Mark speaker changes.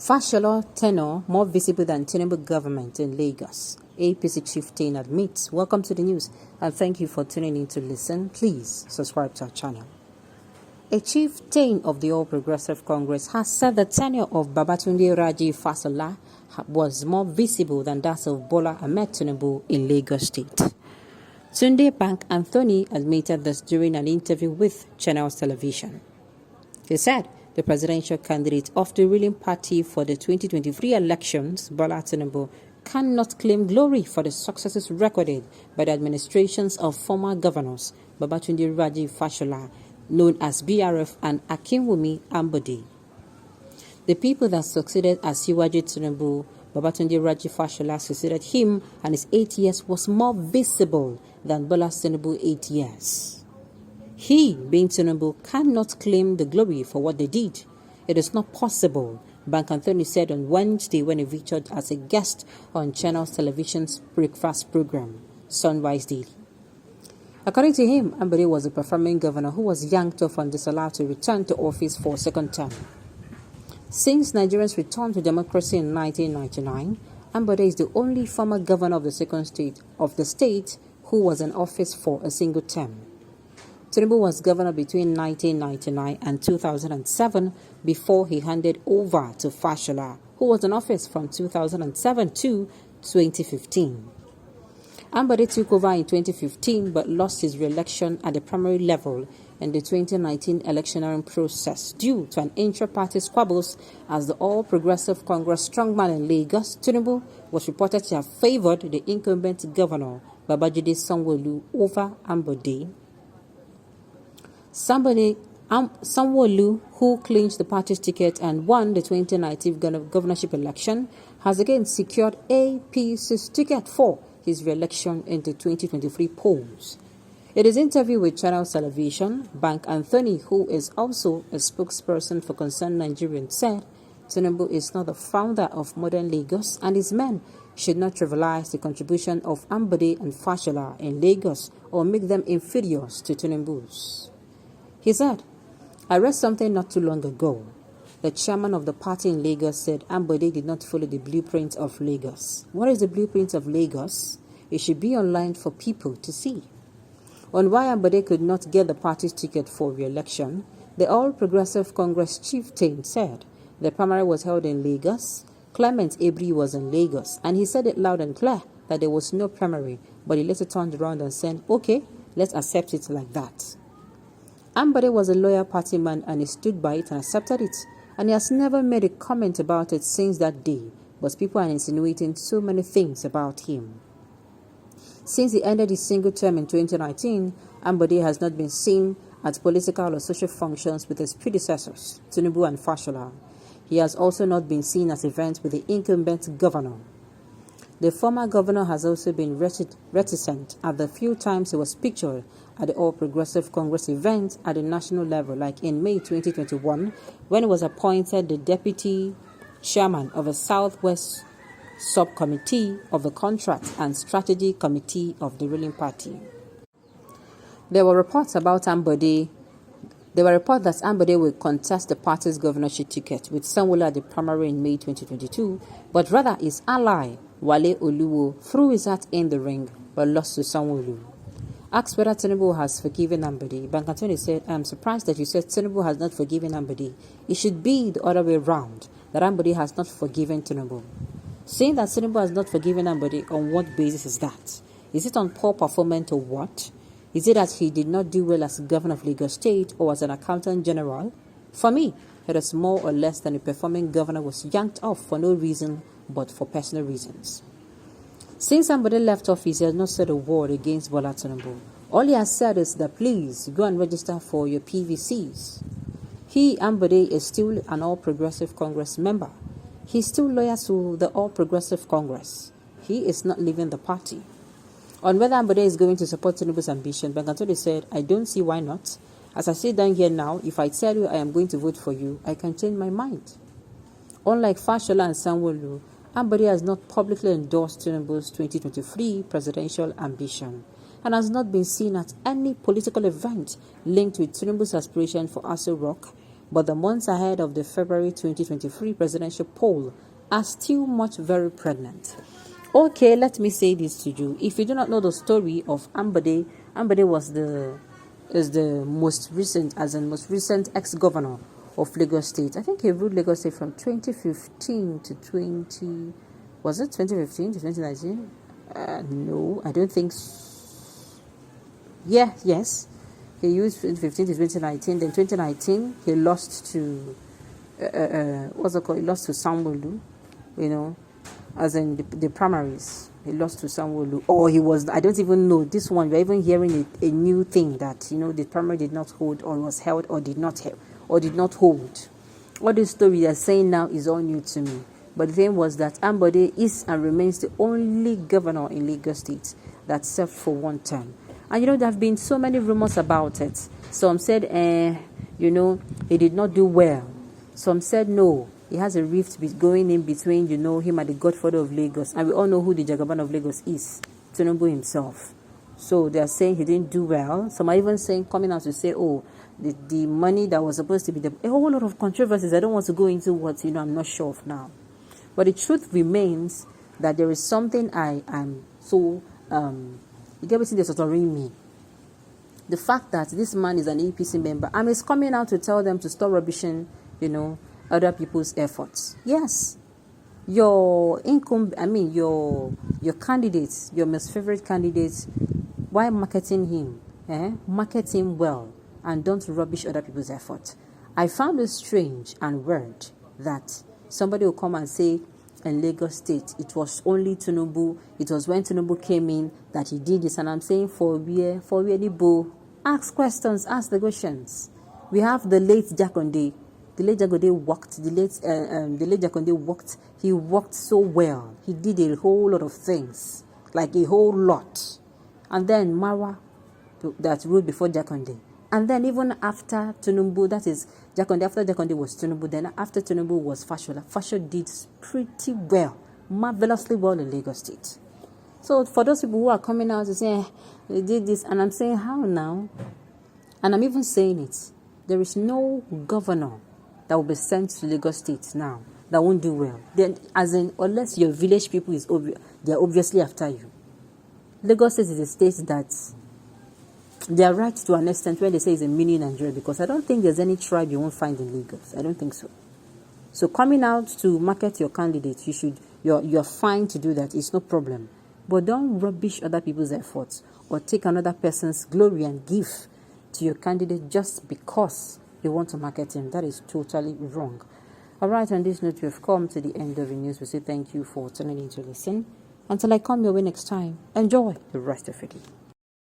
Speaker 1: Fashola tenure more visible than Tinubu government in Lagos. APC Chieftain admits. Welcome to the news and thank you for tuning in to listen. Please subscribe to our channel. A chieftain of the All Progressive Congress has said the tenure of Babatunde Raji Fashola was more visible than that of Bola Ahmed Tinubu in Lagos State. Tunde Bank Anthony admitted this during an interview with Channels Television. He said the presidential candidate of the ruling party for the 2023 elections, Bola Tinubu, cannot claim glory for the successes recorded by the administrations of former governors Babatunde Raji Fashola, known as BRF, and Akinwumi Ambode. The people that succeeded Asiwaju Tinubu, Babatunde Raji Fashola, succeeded him, and his 8 years was more visible than Bola Tinubu 8 years. He, being Tinubu, cannot claim the glory for what they did. It is not possible, Bank Anthony said on Wednesday when he featured as a guest on Channels Television's breakfast program, Sunrise Daily. According to him, Ambode was a performing governor who was yanked off and disallowed to return to office for a second term. Since Nigerians returned to democracy in 1999, Ambode is the only former governor of the second state of the state who was in office for a single term. Tinubu was governor between 1999 and 2007 before he handed over to Fashola, who was in office from 2007 to 2015. Ambode took over in 2015 but lost his re-election at the primary level in the 2019 electioneering process due to an intra-party squabbles as the All Progressive Congress strongman in Lagos, Tinubu, was reported to have favored the incumbent governor, Babajide Sanwo-Olu, over Ambode. Sanwo-Olu, who clinched the party's ticket and won the 2019 governorship election, has again secured APC's ticket for his re-election in the 2023 polls. In his interview with Channels Television, Bank Anthony, who is also a spokesperson for Concerned Nigerians, said Tinubu is not the founder of modern Lagos and his men should not trivialize the contribution of Ambode and Fashola in Lagos or make them inferior to Tinubu's. He said, I read something not too long ago. The chairman of the party in Lagos said Ambode did not follow the blueprint of Lagos. What is the blueprint of Lagos? It should be online for people to see. On why Ambode could not get the party's ticket for re-election, the All Progressive Congress chieftain said the primary was held in Lagos, Clement Ebri was in Lagos, and he said it loud and clear that there was no primary, but he later turned around and said, okay, let's accept it like that. Ambode was a loyal party man and he stood by it and accepted it, and he has never made a comment about it since that day, but people are insinuating so many things about him. Since he ended his single term in 2019, Ambode has not been seen at political or social functions with his predecessors, Tinubu and Fashola. He has also not been seen at events with the incumbent governor. The former governor has also been reticent at the few times he was pictured at the All Progressive Congress event at the national level, like in May 2021, when he was appointed the deputy chairman of the Southwest Subcommittee of the Contract and Strategy Committee of the ruling party. There were reports that Ambode will contest the party's governorship ticket with Sanwo-Olu at the primary in May 2022, but rather his ally, Wale Oluwo, threw his hat in the ring but lost to Sanwo-Olu. Asked whether Tinubu has forgiven Ambode, Bank Anthony said, I am surprised that you said Tinubu has not forgiven Ambode. It should be the other way round, that Ambode has not forgiven Tinubu. Saying that Tinubu has not forgiven Ambode, on what basis is that? Is it on poor performance or what? Is it that he did not do well as governor of Lagos State or as an accountant general? For me, it is more or less than a performing governor was yanked off for no reason but for personal reasons. Since Ambode left office, he has not said a word against Bola Tinubu. All he has said is that please go and register for your PVCs. He, Ambode, is still an All Progressive Congress member. He is still loyal to the All Progressive Congress. He is not leaving the party. On whether Ambode is going to support Tinubu's ambition, Bank Anthony said, I don't see why not. As I sit down here now, if I tell you I am going to vote for you, I can change my mind. Unlike Fashola and Sanwo-Olu, Ambode has not publicly endorsed Tinubu's 2023 presidential ambition and has not been seen at any political event linked with Tinubu's aspiration for Aso Rock, but the months ahead of the February 2023 presidential poll are still much very pregnant. Okay, let me say this to you. If you do not know the story of Ambode, Ambode is the most recent ex-governor of Lagos State. I think he ruled Lagos State from 2015 to 2019? No, I don't think so. Yes. He used 2015 to 2019. Then 2019, he lost to what's it called? He lost to Sanwo-Olu, as in the primaries. He lost to Sanwo-Olu. Or he was, I don't even know. This one, we're even hearing a new thing that, the primary did not hold or was held or did not hold. All this story they're saying now is all new to me. But the thing was that Ambode is and remains the only governor in Lagos State that served for one term. And there have been so many rumors about it. Some said, he did not do well. Some said no. He has a rift going in between, him and the godfather of Lagos. And we all know who the Jagaban of Lagos is, Tinubu himself. So they are saying he didn't do well. Some are even coming out to say, the money that was supposed to be a whole lot of controversies. I don't want to go into what, I'm not sure of now. But the truth remains that there is something I am so, you get everything that's bothering me. The fact that this man is an APC member and is coming out to tell them to stop rubbishing, other people's efforts. Yes, your candidates, your most favorite candidates, why marketing him? Market him well and don't rubbish other people's efforts. I found it strange and weird that somebody will come and say in Lagos State, it was only Tinubu, it was when Tinubu came in that he did this. And I'm saying for where the bull, ask questions, ask the questions. We have the late Jakonde. The late Jakonde worked. He worked so well. He did a whole lot of things, like a whole lot. And then Marwa, that ruled before Jakonde. And then even after Tinubu, that is Jakonde, after Jakonde was Tinubu, then after Tinubu was Fashola. Fashola did pretty well, marvelously well in Lagos State. So for those people who are coming out to say, they did this, and I'm saying, how now? And I'm even saying it. There is no governor that will be sent to Lagos State now that won't do well. Then, as in, unless your village people they are obviously after you. Lagos State is a state that they are right to an extent when they say it's a mini Nigeria, because I don't think there's any tribe you won't find in Lagos. I don't think so. So coming out to market your candidates, you're fine to do that. It's no problem. But don't rubbish other people's efforts or take another person's glory and give to your candidate just because you want to market him. That is totally wrong. All right, on this note, we have come to the end of the news. We say thank you for tuning in to listen. Until I come your way next time, enjoy the rest of your day.